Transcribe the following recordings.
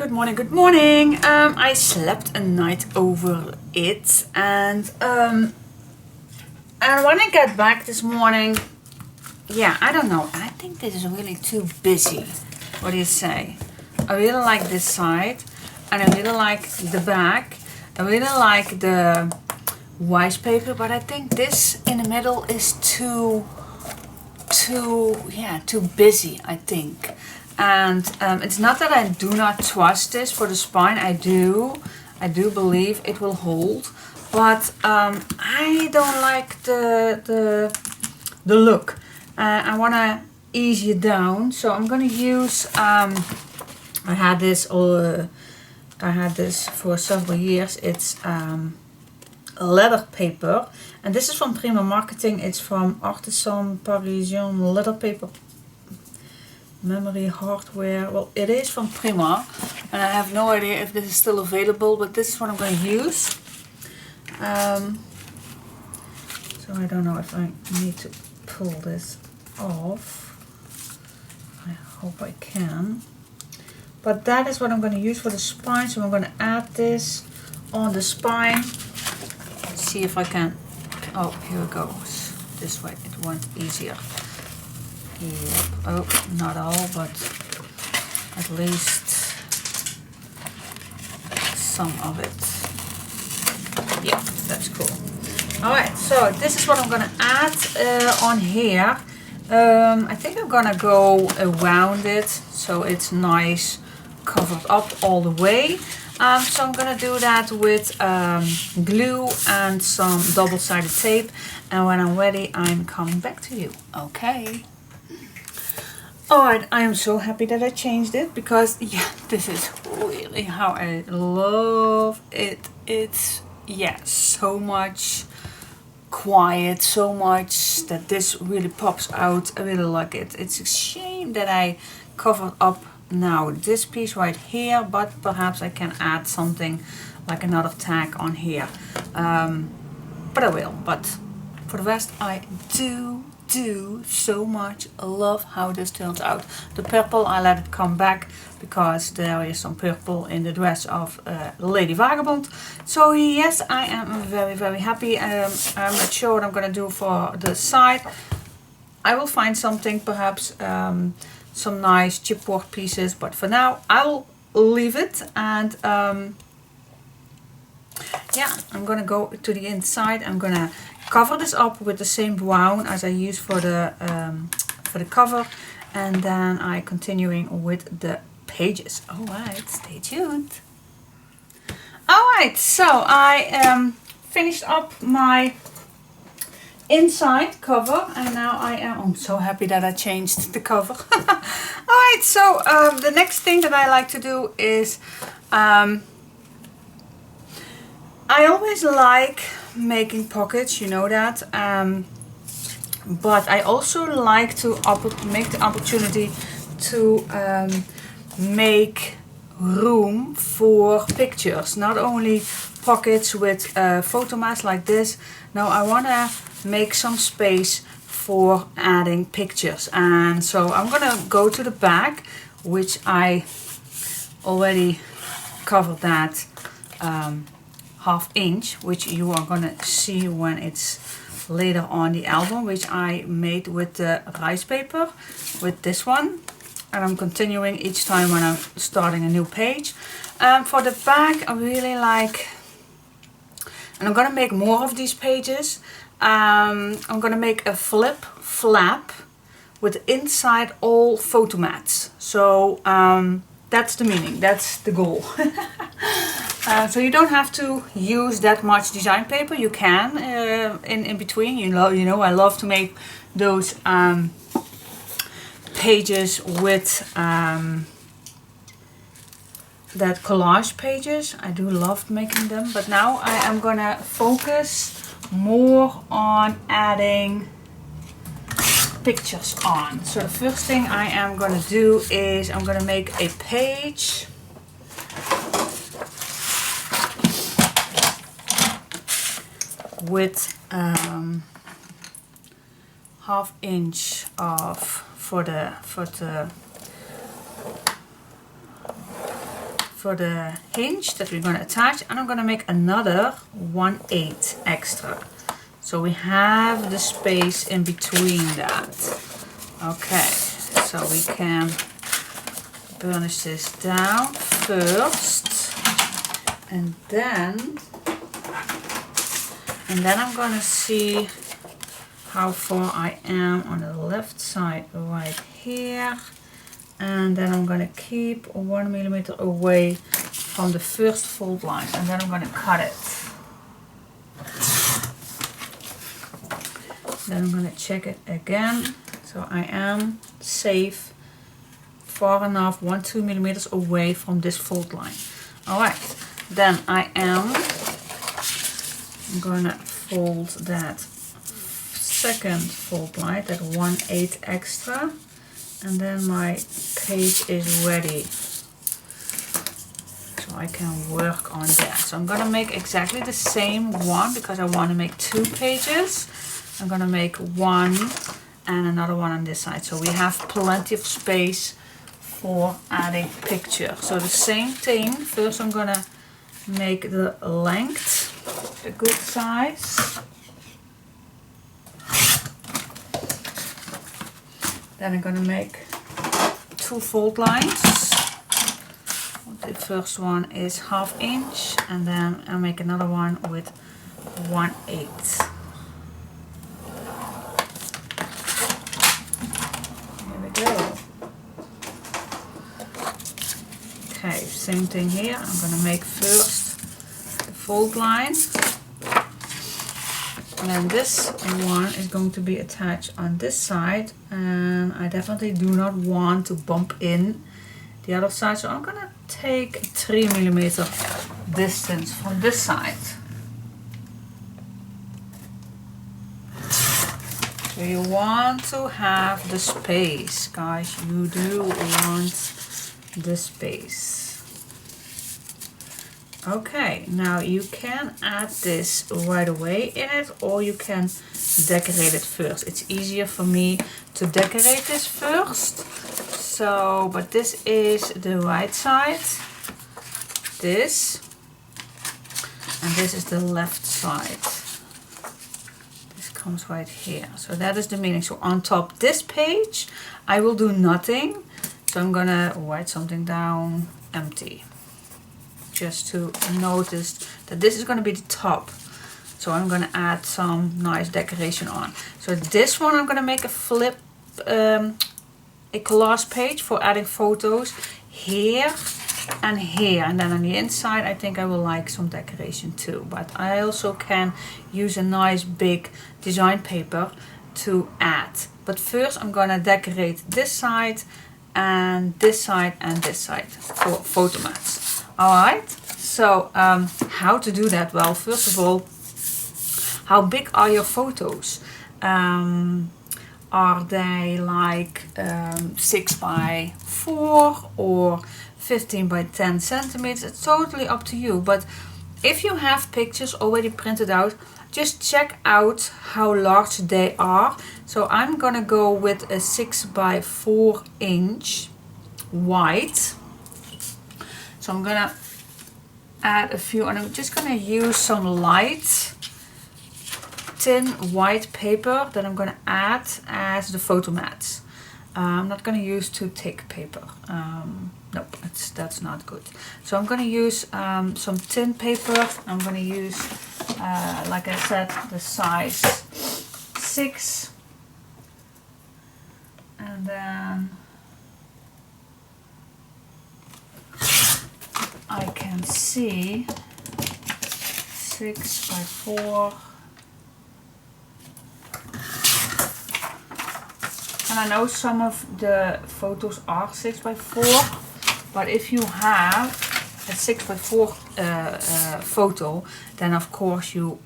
Good morning, good morning. I slept a night over it, and when I got back this morning, yeah, I don't know. I think this is really too busy. What do you say? I really like this side, and I really like the back. I really like the wich paper, but I think this in the middle is too busy, I think. And it's not that I do not trust this for the spine. I do believe it will hold, but I don't like the look. I want to ease you down, so I'm gonna use. I had this for several years. It's leather paper, and this is from Prima Marketing. It's from Artisan Parisian leather paper. Memory hardware. Well, it is from Prima, and I have no idea if this is still available, but this is what I'm going to use. So I don't know if I need to pull this off. I hope I can. But that is what I'm going to use for the spine, so I'm going to add this on the spine. Let's see if I can. Oh, here it goes. This way it went easier. Yep. Oh, not all, but at least some of it. Yeah, that's cool. Alright, so this is what I'm gonna add on here. I think I'm gonna go around it so it's nice covered up all the way. So I'm gonna do that with glue and some double-sided tape, and when I'm ready I'm coming back to you. Okay. Alright, I am so happy that I changed it, because yeah, this is really how I love it. It's, yeah, so much quiet, so much that this really pops out. I really like it. It's a shame that I covered up now this piece right here, but perhaps I can add something like another tag on here. But I will. But for the rest, I do so much love how this turns out. The purple, I let it come back because there is some purple in the dress of Lady Vagebond. So yes, I am very happy. I'm not sure what I'm gonna do for the side. I will find something, perhaps some nice chipboard pieces, but for now I will leave it. And yeah, I'm gonna go to the inside. I'm gonna cover this up with the same brown as I use for the cover, and then I continuing with the pages. Alright, stay tuned. Alright, so I finished up my inside cover, and now I'm so happy that I changed the cover. Alright, so the next thing that I like to do is I always like making pockets, you know that, but I also like to make the opportunity to make room for pictures. Not only pockets with photo mats like this. No, I want to make some space for adding pictures, and so I'm gonna go to the back, which I already covered that ½ inch, which you are gonna see when it's later on the album, which I made with the rice paper, with this one, and I'm continuing each time when I'm starting a new page. For the back, I really like, and I'm gonna make more of these pages. I'm gonna make a flap with inside all photo mats. So that's the meaning, that's the goal. So you don't have to use that much design paper. You can in between. You know, I love to make those pages with that collage pages. I do love making them, but now I am gonna focus more on adding pictures on. So the first thing I am gonna do is I'm gonna make a page with ½ inch of for the for the hinge that we're going to attach, and I'm going to make another 1/8 extra. So we have the space in between that. Okay, so we can burnish this down first, and then I'm going to see how far I am on the left side right here, and then I'm going to keep 1 millimeter away from the first fold line, and then I'm going to cut it. Then I'm going to check it again, so I am safe, far enough, 1-2 millimeters away from this fold line. Alright, then I'm going to fold that second fold line, that 1/8 extra, and then my page is ready. So I can work on that. So I'm going to make exactly the same one because I want to make 2 pages. I'm going to make one and another one on this side. So we have plenty of space for adding picture. So the same thing. First I'm going to make the length a good size. Then I'm going to make 2 fold lines. The first one is 1/2 inch, and then I'll make another one with 1/8. Here we go. Okay, same thing here. I'm going to make first the fold line. And then this one is going to be attached on this side, and I definitely do not want to bump in the other side, so I'm going to take 3 millimeter distance from this side. So you want to have the space, guys, you do want the space. Okay, now you can add this right away in it, or you can decorate it first. It's easier for me to decorate this first. So, but this is the right side, this, and this is the left side. This comes right here. So that is the meaning. So on top this page, I will do nothing. So I'm gonna write something down, empty. Just to notice that this is going to be the top, so I'm going to add some nice decoration on. So this one I'm going to make a flip, a collage page for adding photos here and here, and then on the inside I think I will like some decoration too, but I also can use a nice big design paper to add. But first I'm going to decorate this side and this side and this side for photo mats. Alright, so how to do that? Well, first of all, how big are your photos? Are they like 6 by 4 or 15 by 10 centimeters? It's totally up to you. But if you have pictures already printed out, just check out how large they are. So I'm gonna go with a 6 by 4 inch white. So I'm gonna add a few, and I'm just gonna use some light thin white paper that I'm gonna add as the photo mats. I'm not gonna use too thick paper. Nope, that's not good. So I'm gonna use some thin paper. I'm gonna use, like I said, the size 6, and then I can see 6 by 4, and I know some of the photos are 6 by 4, but if you have a 6 by 4 photo, then of course you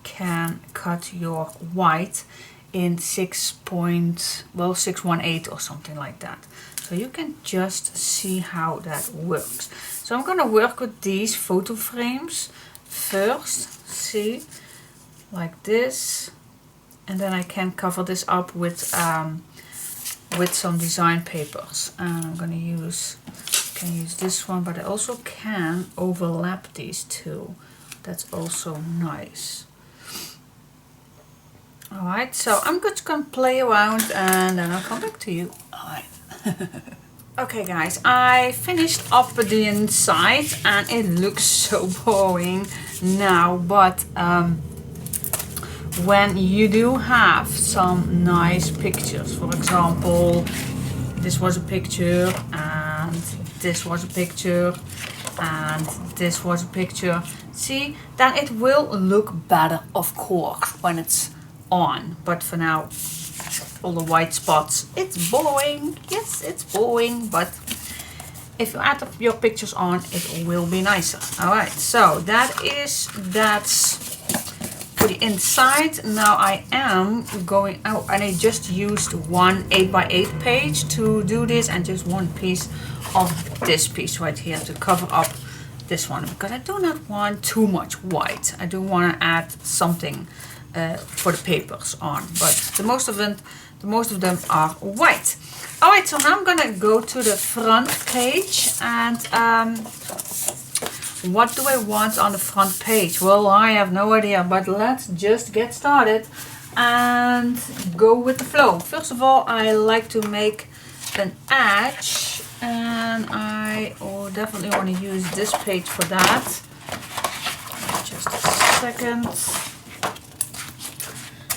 can cut your white in 6.1/8 or something like that. So you can just see how that works. So I'm going to work with these photo frames first, see, like this, and then I can cover this up with some design papers. And I'm going to use can use this one, but I also can overlap these two. That's also nice. Alright, so I'm just gonna play around and then I'll come back to you. Alright. Okay guys, I finished up the inside and it looks so boring now, but when you do have some nice pictures, for example, this was a picture and this was a picture and this was a picture, see, then it will look better, of course, when it's on. But for now, all the white spots, it's boring. Yes, it's boring, but if you add your pictures on, it will be nicer. Alright, so that's for the inside. Now I am going out, and I just used one 8x8 page to do this, and just one piece of this piece right here to cover up this one, because I do not want too much white. I do want to add something for the papers on, but the most of them are white. Alright, so now I'm gonna go to the front page, and what do I want on the front page? Well, I have no idea, but let's just get started and go with the flow. First of all, I like to make an edge, and I definitely want to use this page for that. Just a second.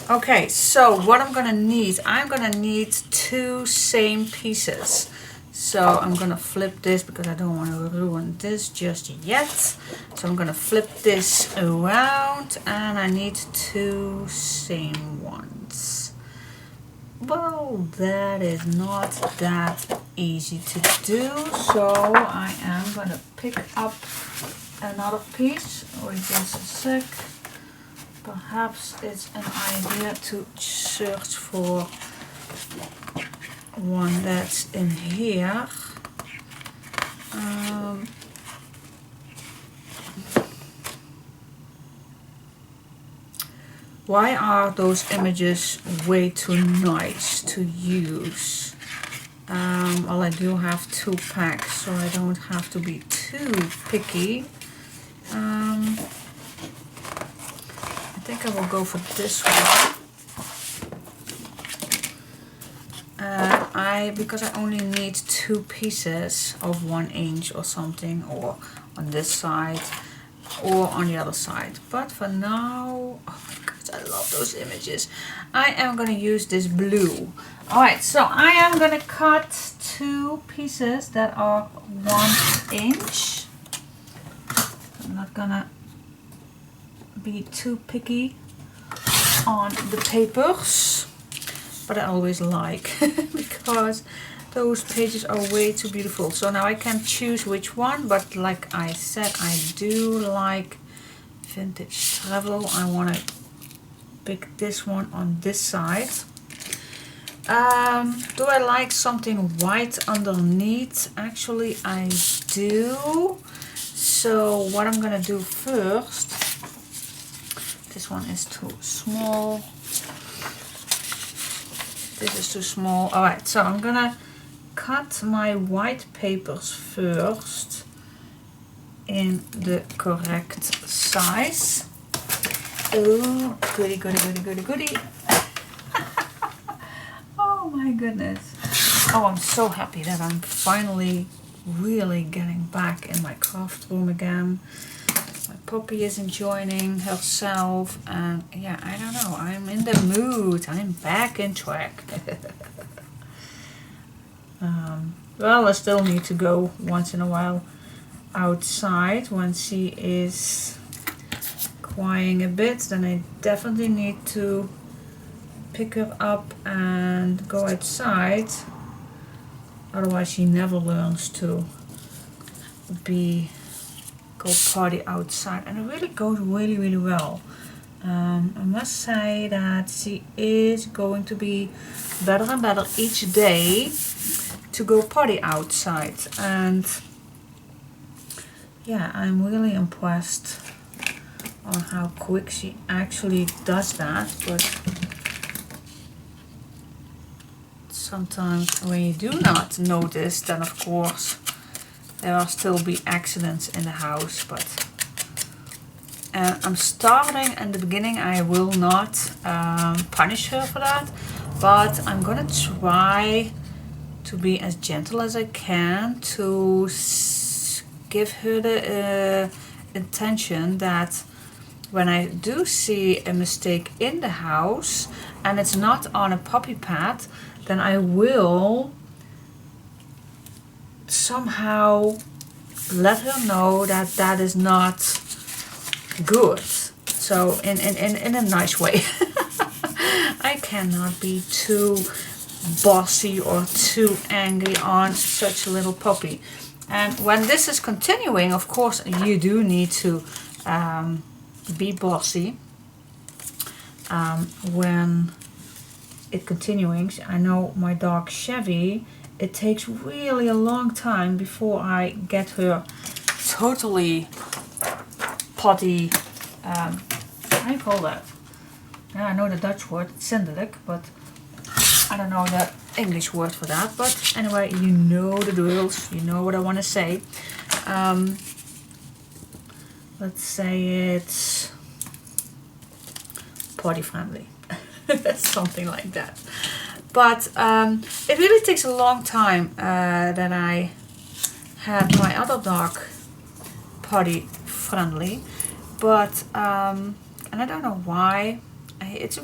Okay, so what I'm gonna need two same pieces. So I'm gonna flip this because I don't want to ruin this just yet. So I'm gonna flip this around, and I need two same ones. Well, that is not that easy to do, so I am gonna pick up another piece. Wait just a sec. Perhaps it's an idea to search for one that's in here. Why are those images way too nice to use? Well, I do have 2 packs, so I don't have to be too picky. I think I will go for this one. Because I only need 2 pieces of 1 inch or something, or on this side or on the other side. But for now, oh my god, I love those images. I am going to use this blue. Alright, so I am going to cut 2 pieces that are 1 inch. I'm not gonna be too picky on the papers, but I always like because those pages are way too beautiful. So now I can choose which one, but like I said, I do like vintage travel. I want to pick this one on this side. Do I like something white underneath? Actually, I do. So what I'm gonna do first, this one is too small. This is too small. Alright, so I'm gonna cut my white papers first in the correct size. Oh, goody, goody, goody, goody, goody. Oh my goodness. Oh, I'm so happy that I'm finally really getting back in my craft room again. My puppy is enjoying herself, and yeah, I don't know, I'm in the mood. I'm back in track. Well, I still need to go once in a while outside when she is crying a bit. Then I definitely need to pick her up and go outside. Otherwise she never learns to go party outside, and it really goes really well. I must say that she is going to be better and better each day to go party outside, and yeah, I'm really impressed on how quick she actually does that. But sometimes when you do not notice, then of course there will still be accidents in the house, but I'm starting in the beginning. I will not punish her for that, but I'm gonna try to be as gentle as I can to give her the intention that when I do see a mistake in the house and it's not on a puppy pad, then I will somehow let her know that that is not good. So in a nice way. I cannot be too bossy or too angry on such a little puppy. And when this is continuing, of course, you do need to be bossy. When it continuing, I know my dog Chevy, it takes really a long time before I get her totally potty, how do you call that? Yeah, I know the Dutch word, zindelijk, but I don't know the English word for that. But anyway, you know the drills, you know what I want to say. Let's say it's potty friendly, something like that. But it really takes a long time that I had my other dog potty friendly, but and I don't know why. It's a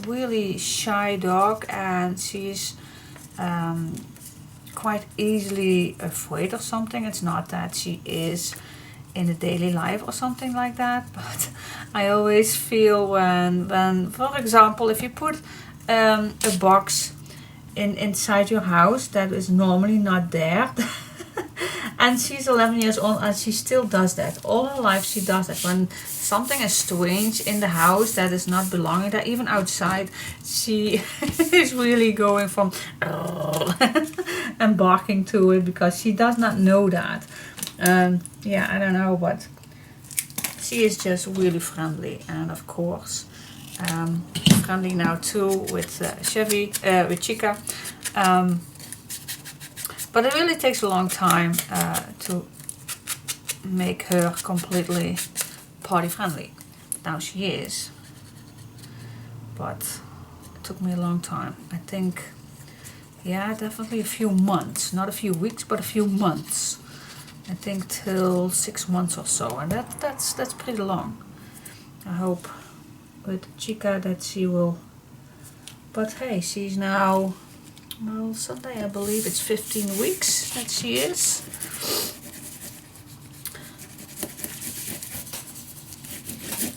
really shy dog, and she's quite easily afraid of something. It's not that she is in the daily life or something like that, but I always feel when for example, if you put a box inside your house that is normally not there and she's 11 years old and she still does that all her life. She does that when something is strange in the house that is not belonging there, even outside, she is really going from and barking to it because she does not know that. Yeah, I don't know, but she is just really friendly, and of course friendly now too with Chevy, with Chica. But it really takes a long time to make her completely potty friendly. Now she is, but it took me a long time. I think, yeah, definitely a few months, not a few weeks, but a few months. I think till 6 months or so, and that's pretty long. I hope with Chica that she will, but hey, she's now, well, Sunday I believe it's 15 weeks that she is.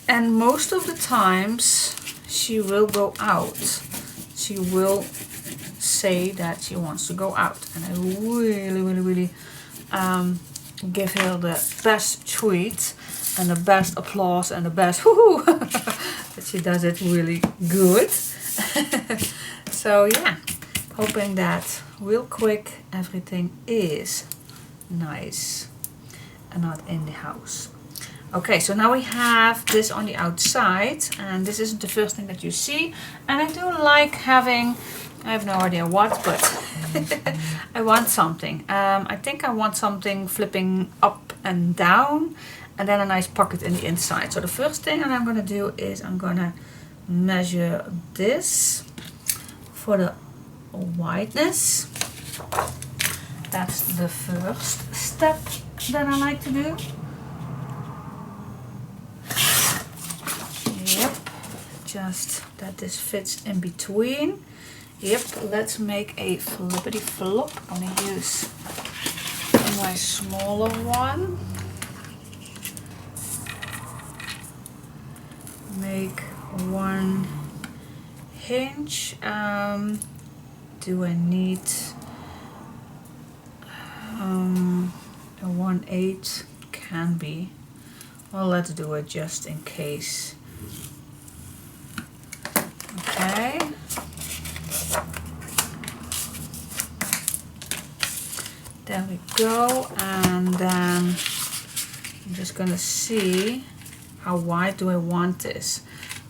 And most of the times she will go out. She will say that she wants to go out, and I really give her the best treat and the best applause and the best woohoo that she does it really good. So yeah, hoping that real quick everything is nice and not in the house. Okay, so now we have this on the outside, and this isn't the first thing that you see, and I do like having, I have no idea what, but I want something. I think I want something flipping up and down, and then a nice pocket in the inside. So the first thing that I'm going to do is I'm going to measure this for the wideness. That's the first step that I like to do. Yep, just that this fits in between. Yep, let's make a flippity flop. I'm going to use my smaller one. Make one hinge. Do I need a 1/8? Can be. Well, let's do it just in case. Okay. There we go, and then I'm just gonna see how wide do I want this.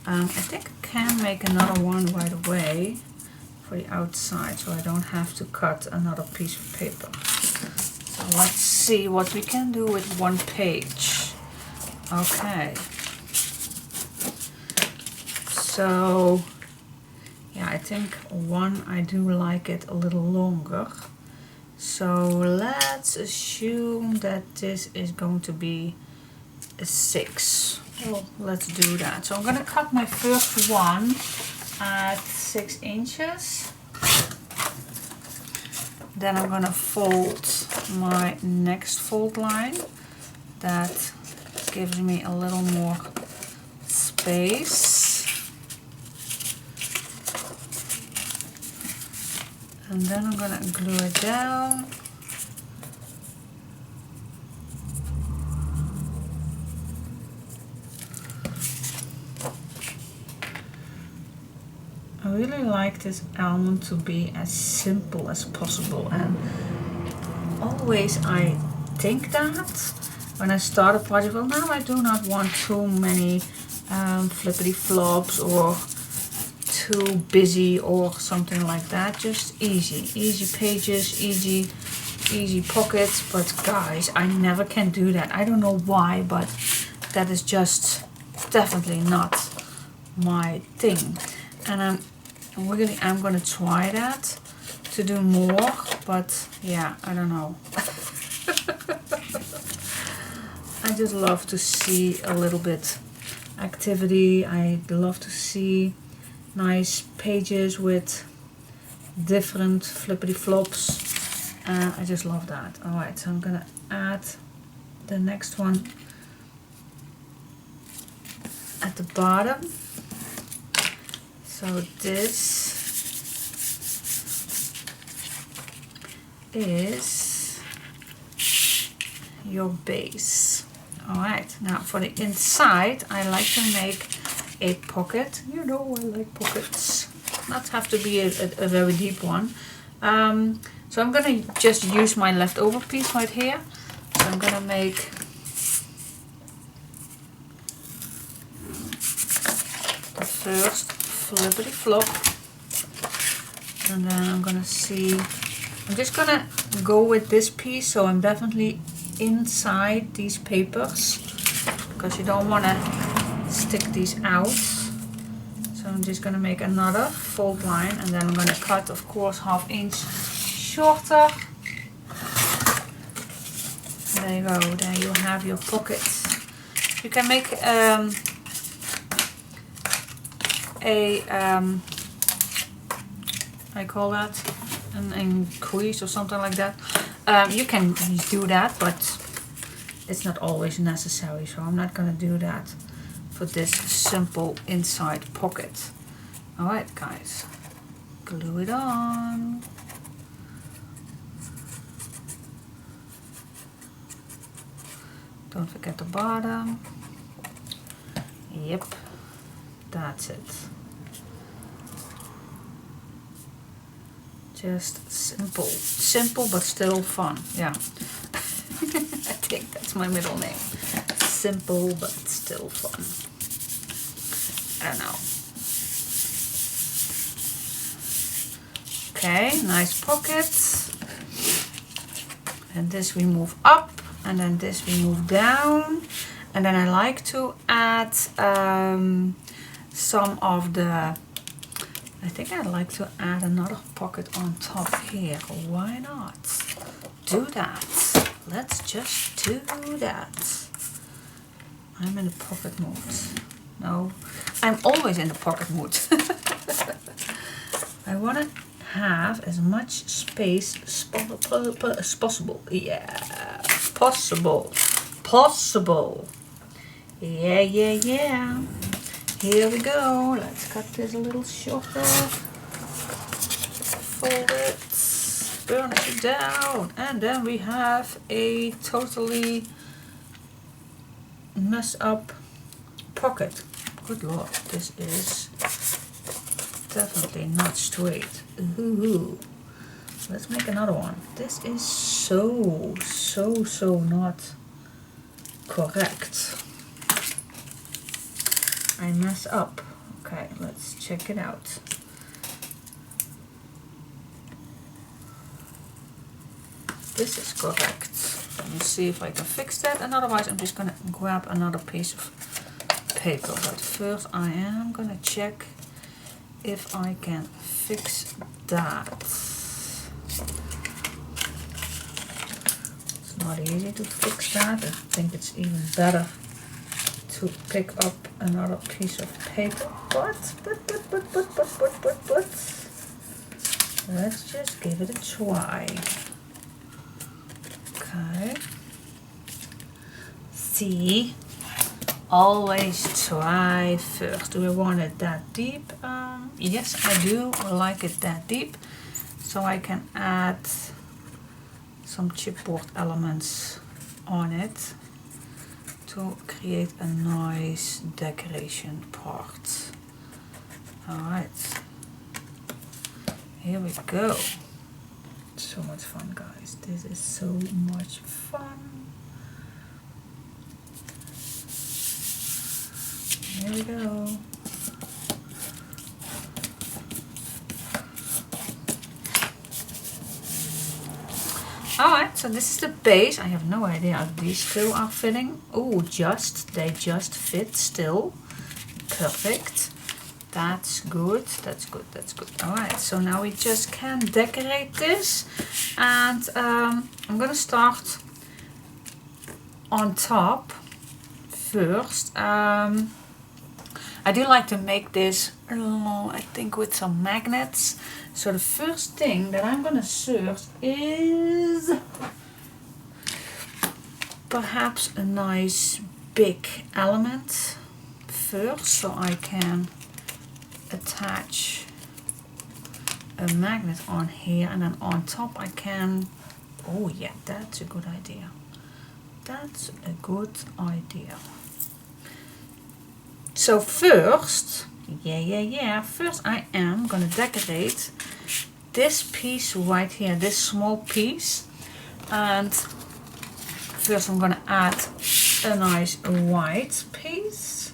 I think I can make another one right away for the outside, so I don't have to cut another piece of paper. So let's see what we can do with one page. Okay. So, yeah, I think one, I do like it a little longer. So let's assume that this is going to be a 6. Well, let's do that. So I'm going to cut my first one at 6 inches. Then I'm going to fold my next fold line. That gives me a little more space. And then I'm going to glue it down. I really like this album to be as simple as possible, and always I think that when I start a project, well, now I do not want too many flippity flops or too busy or something like that. Just easy pages, easy pockets. But guys, I never can do that. I don't know why, but that is just definitely not my thing. And I'm gonna try that to do more, but yeah, I don't know. I just love to see a little bit activity. I love to see nice pages with different flippity flops. I just love that. Alright, so I'm gonna add the next one at the bottom. So this is your base. Alright, now for the inside, I like to make a pocket. You know I like pockets. Not have to be a very deep one. So I'm gonna just use my leftover piece right here. So I'm gonna make the first flippity flop, and then I'm just gonna go with this piece, so I'm definitely inside these papers because you don't want to stick these out. So I'm just gonna make another fold line, and then I'm gonna cut, of course, 1/2 inch shorter. There you go, there you have your pocket. You can make I call that an increase or something like that. You can do that, but it's not always necessary, so I'm not gonna do that for this simple inside pocket. Alright guys, glue it on. Don't forget the bottom. Yep, that's it. Just simple but still fun. Yeah. I think that's my middle name. Simple but still fun. I don't know. Okay, nice pockets. And this we move up, and then this we move down. And then I like to add some of the, I think I'd like to add another pocket on top here. Why not? Do that. Let's just do that. I'm in the pocket mood. No, I'm always in the pocket mood. I want to have as much space as possible. Yeah, possible. Yeah. Here we go. Let's cut this a little shorter. Fold it. Burnish it down. And then we have a totally messed up pocket. Good lord, this is definitely not straight. Ooh. Let's make another one. This is so not correct. I mess up. Okay, let's check it out. this is correct. Let me see if I can fix that, and otherwise I'm just gonna grab another piece of paper. But first I am gonna check if I can fix that. It's not easy to fix that. I think it's even better to pick up another piece of paper. But let's just give it a try. Okay. See, always try first. Do I want it that deep? Yes, I do like it that deep. So I can add some chipboard elements on it to create a nice decoration part. Alright. Here we go. So much fun, guys. This is so much fun. Here we go. Alright, so this is the base. I have no idea if these two are fitting. Oh, they just fit still. Perfect. That's good, that's good, that's good. Alright, so now we just can decorate this. And I'm gonna start on top first. I do like to make this, I think, with some magnets. So the first thing that I'm gonna search is perhaps a nice big element first, so I can attach a magnet on here, and then on top I can, oh yeah, that's a good idea. That's a good idea. So first, first I am gonna decorate this piece right here, this small piece, and first I'm gonna add a nice white piece.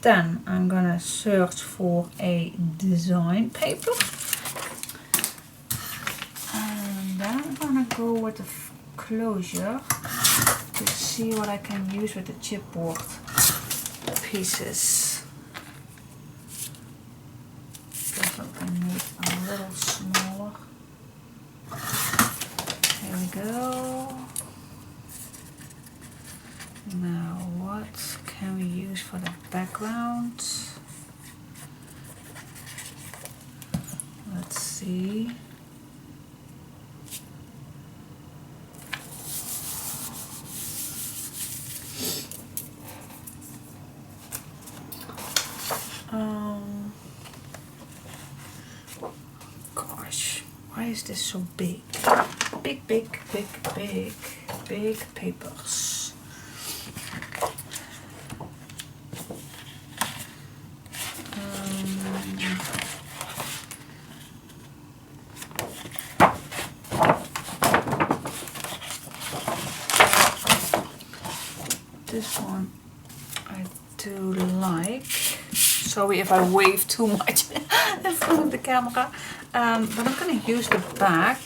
Then I'm gonna search for a design paper, and then I'm gonna go with the closure to see what I can use with the chipboard pieces. Definitely need a little smaller. Here we go. Now what can we use for the background? Let's see. Gosh, why is this so big? Big papers. This one I do like. Sorry if I wave too much in front of the camera. But I'm going to use the back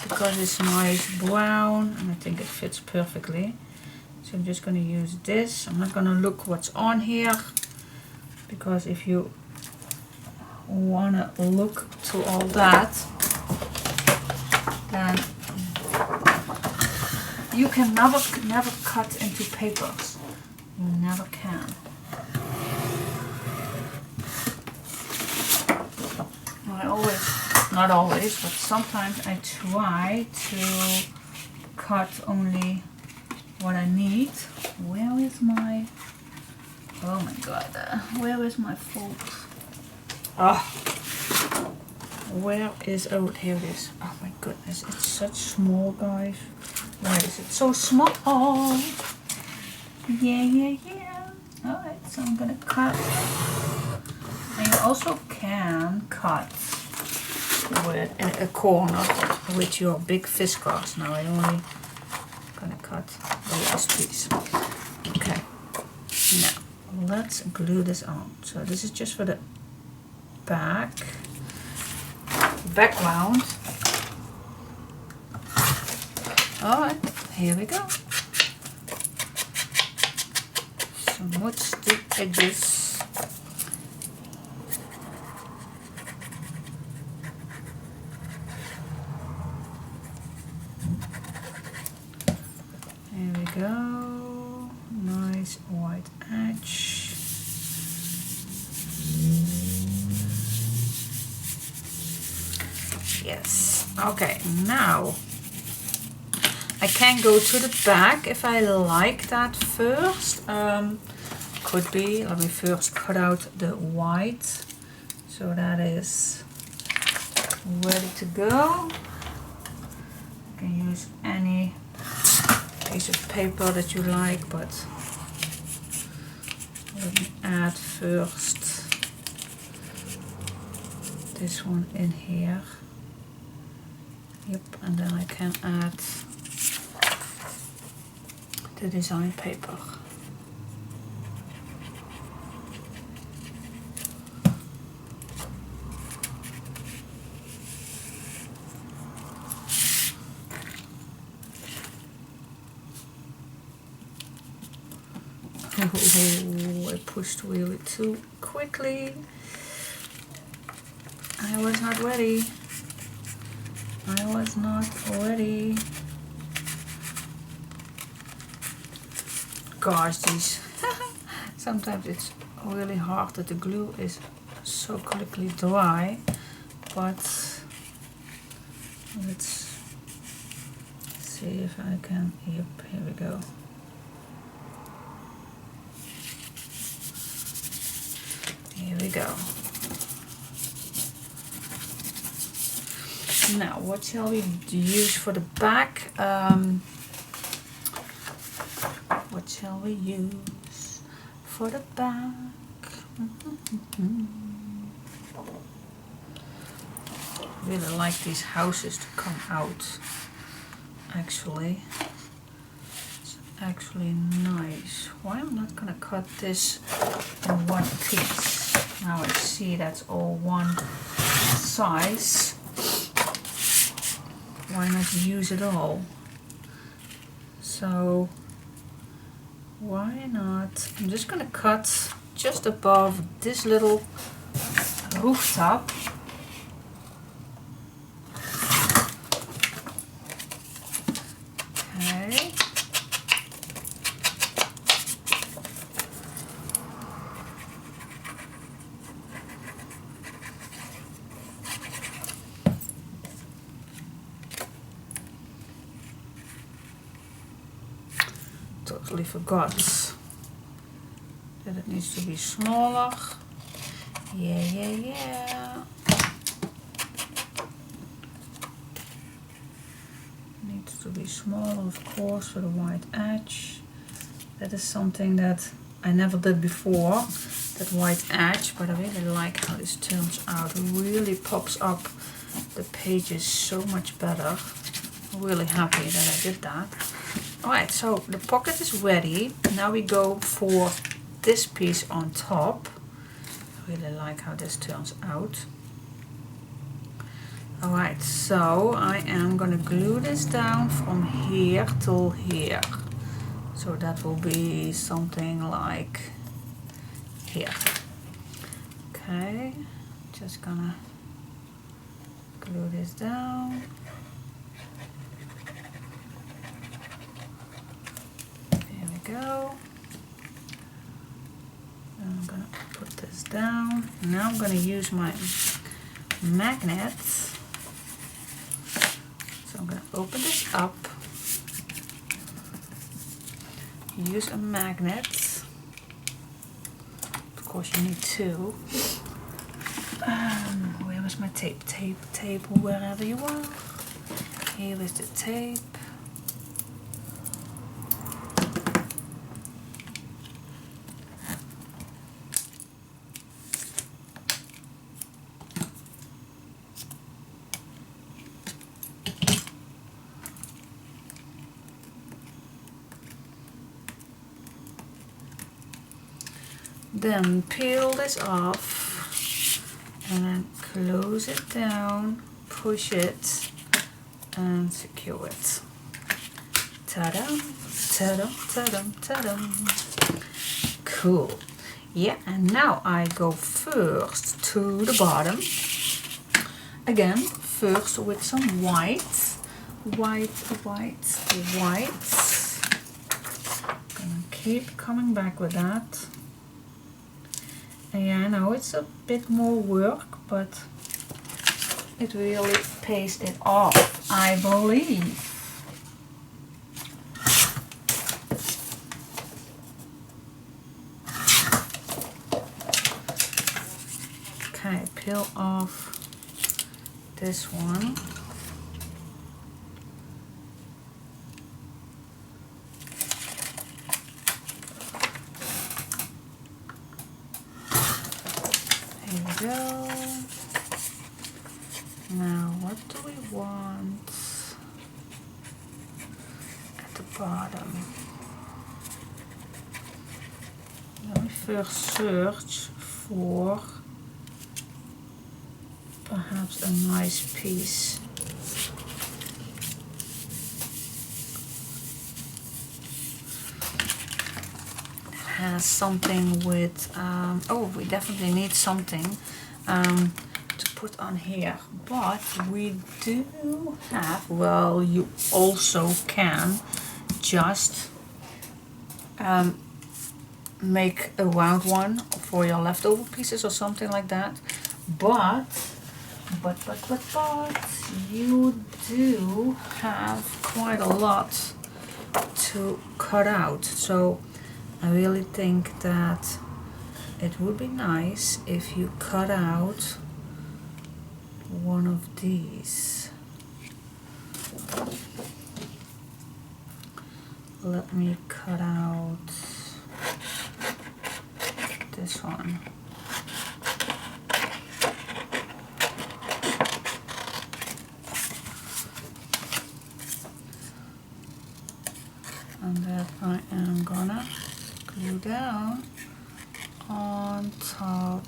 because it's nice brown and I think it fits perfectly. So I'm just going to use this. I'm not going to look what's on here, because if you want to look to all that, then you can never cut into papers. You never can. I always, not always, but sometimes I try to cut only what I need. Where is my, oh my god, where is my fork? Oh, where is, oh, here it is. Oh my goodness, it's such small, guys. Why is it so small? Yeah. Alright, so I'm gonna cut. And you also can cut with a corner with your big fiskars. Now I only gonna cut the last piece. Okay. Now let's glue this on. So this is just for the background. Alright, here we go. Smudge the edges. There we go. Nice white edge. Yes. Okay, now I can go to the back if I like that first. Could be. Let me first cut out the white. So that is ready to go. You can use any piece of paper that you like, but let me add first this one in here. Yep, and then I can add the design paper. Oh, I pushed really too quickly. I was not ready. I was not ready. Gosh, these. Sometimes it's really hard that the glue is so quickly dry. But let's see if I can. Yep, here we go. Here we go. Now, what shall we use for the back? What shall we use for the back? Really like these houses to come out. Actually, it's actually nice. Why am I not gonna cut this in one piece? Now I see that's all one size. Why not use it all? So why not? I'm just gonna cut just above this little rooftop. Okay. Totally forgot that it needs to be smaller. Yeah. Needs to be smaller, of course, for the white edge. That is something that I never did before, that white edge, but I really like how this turns out. It really pops up the pages so much better. I'm really happy that I did that. Alright, so the pocket is ready. Now we go for this piece on top. I really like how this turns out. Alright, so I am gonna glue this down from here till here. So that will be something like here. Okay, just gonna glue this down. Go. I'm gonna put this down. Now I'm gonna use my magnets. So I'm gonna open this up. Use a magnet. Of course, you need two. Where was my tape? Tape, wherever you are. Here is the tape. Then peel this off and then close it down, push it and secure it. Ta-dum, ta-dum, ta-dum, ta-dum. Cool. Yeah, and now I go first to the bottom. Again, first with some white. White. Gonna keep coming back with that. And yeah, I know it's a bit more work, but it really pays it off, I believe. Okay, peel off this one. Here we go. Now, what do we want at the bottom? Let me first search for perhaps a nice piece. It has something with, oh, we definitely need something to put on here, but we do have, well, you also can just make a round one for your leftover pieces or something like that, but you do have quite a lot to cut out, so I really think that it would be nice if you cut out one of these. Let me cut out this one. And that I am gonna glue down on top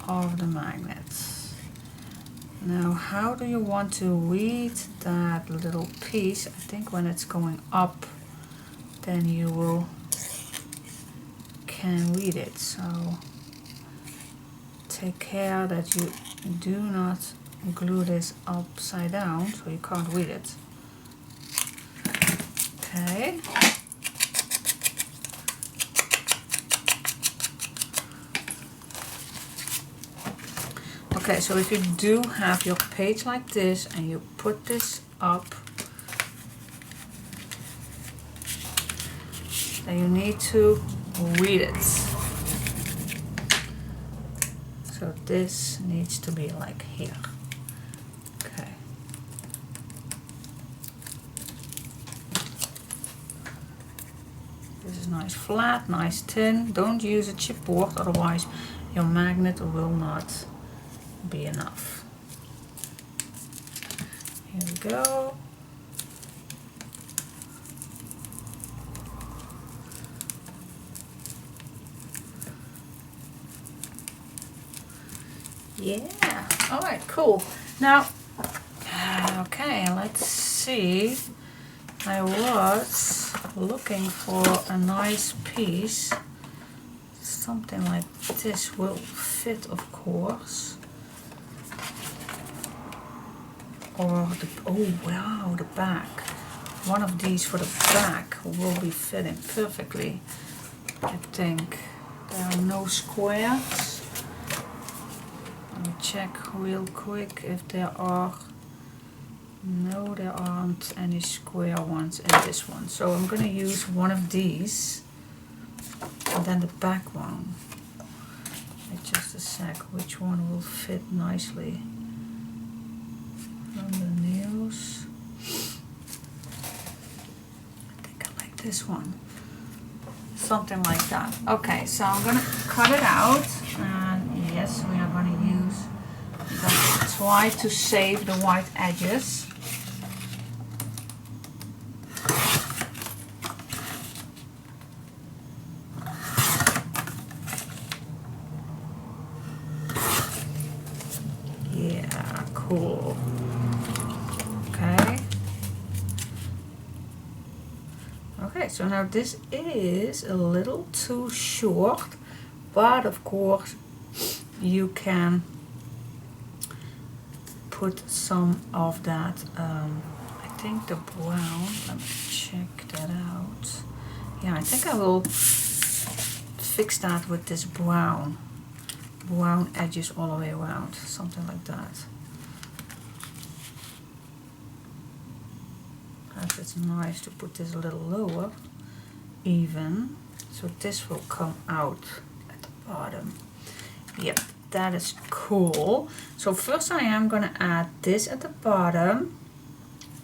of the magnets. Now, how do you want to read that little piece? I think when it's going up, then you can read it. So take care that you do not glue this upside down so you can't read it. Okay. Okay, so if you do have your page like this and you put this up, then you need to read it. So this needs to be like here. Okay. This is nice flat, nice thin. Don't use a chipboard, otherwise your magnet will not be enough. Here we go. Yeah, all right, cool. Now, okay, let's see. I was looking for a nice piece. Something like this will fit, of course. Or the, oh wow, the back. One of these for the back will be fitting perfectly. I think there are no squares. Let me check real quick if there are. No, there aren't any square ones in this one. So I'm going to use one of these and then the back one. Wait just a sec, which one will fit nicely on the nails. I think I like this one. Something like that. Okay, so I'm going to cut it out, and yes, we are going to use, try to save the white edges. Yeah, cool. Okay. Okay, so now this is a little too short, but of course you can put some of that, I think the brown, let me check that out. Yeah, I think I will fix that with this brown edges all the way around, something like that. Perhaps it's nice to put this a little lower, even, so this will come out at the bottom. Yep, that is cool. So first I am gonna add this at the bottom,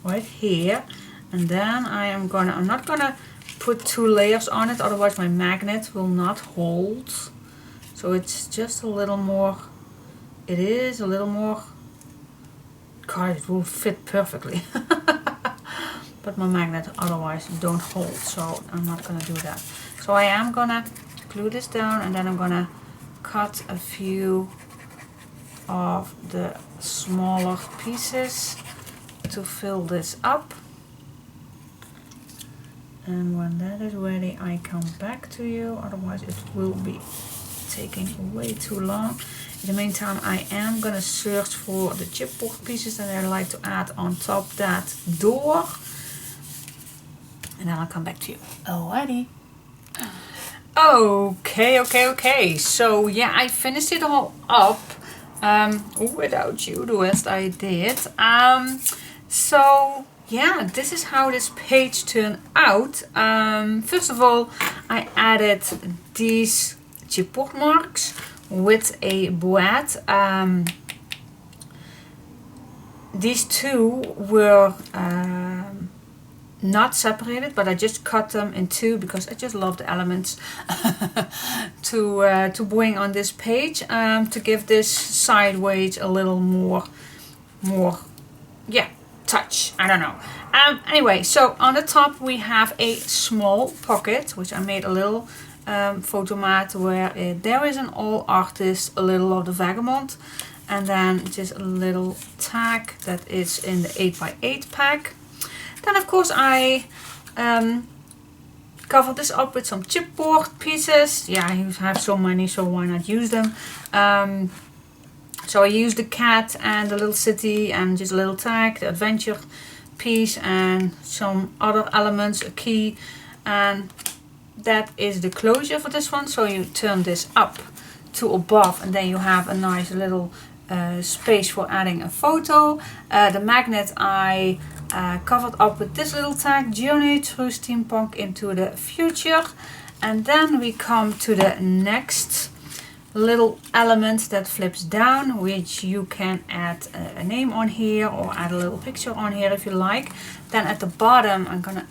right here, and then I'm not gonna put 2 layers on it, otherwise my magnet will not hold. So it's just a little more, it is a little more, God, it will fit perfectly. But my magnet otherwise don't hold, so I'm not gonna do that. So I am gonna glue this down, and then I'm gonna cut a few of the smaller pieces to fill this up. And when that is ready, I come back to you, otherwise it will be taking way too long. In the meantime, I am gonna search for the chipboard pieces that I like to add on top that door. And then I'll come back to you. Alrighty. Okay. So yeah, I finished it all up. Without you, the rest I did. So yeah, this is how this page turned out. First of all, I added these chipboard marks with a boîte. These two were not separated, but I just cut them in two because I just love the elements to bring on this page, to give this sideways a little more yeah, touch. I don't know. Anyway, so on the top we have a small pocket, which I made a little photo mat where there is an all artist, a little of the Vagebond, and then just a little tag that is in the 8x8 pack. Then of course I covered this up with some chipboard pieces. Yeah, I have so many, so why not use them? So I used the cat and the little city and just a little tag, the adventure piece, and some other elements, a key, and that is the closure for this one. So you turn this up to above, and then you have a nice little space for adding a photo. The magnet I covered up with this little tag, Journey Through Steampunk into the Future. And then we come to the next little element that flips down, which you can add a name on here or add a little picture on here if you like. Then at the bottom, I'm gonna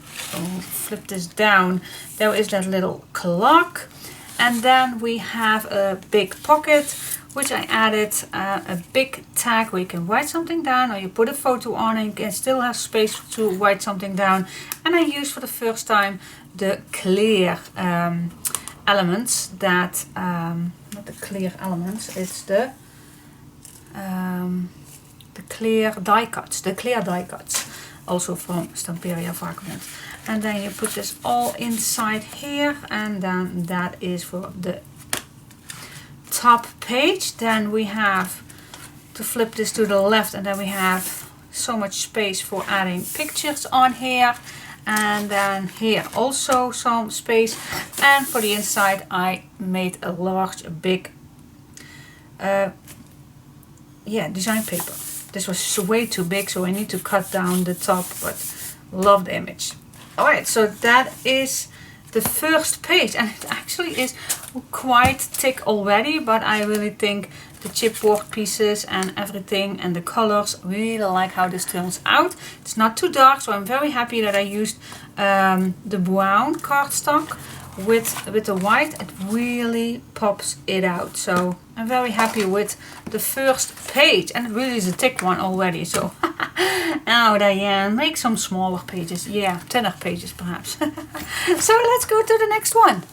flip this down, there is that little clock. And then we have a big pocket, which I added a big tag where you can write something down, or you put a photo on and you can still have space to write something down. And I used for the first time the clear elements that, not the clear elements, it's the clear die cuts, also from Stamperia Vagebond. And then you put this all inside here, and then that is for the top page. Then we have to flip this to the left, and then we have so much space for adding pictures on here. And then here also some space, and for the inside I made a big design paper. This was way too big, so I need to cut down the top, but love the image. Alright, so that is the first page, and it actually is quite thick already, but I really think the chipboard pieces and everything and the colors, really like how this turns out. It's not too dark, so I'm very happy that I used the brown cardstock with the white. It really pops it out, so I'm very happy with the first page, and it really is a thick one already. So now Diane, make some smaller pages, yeah, thinner pages perhaps. So let's go to the next one.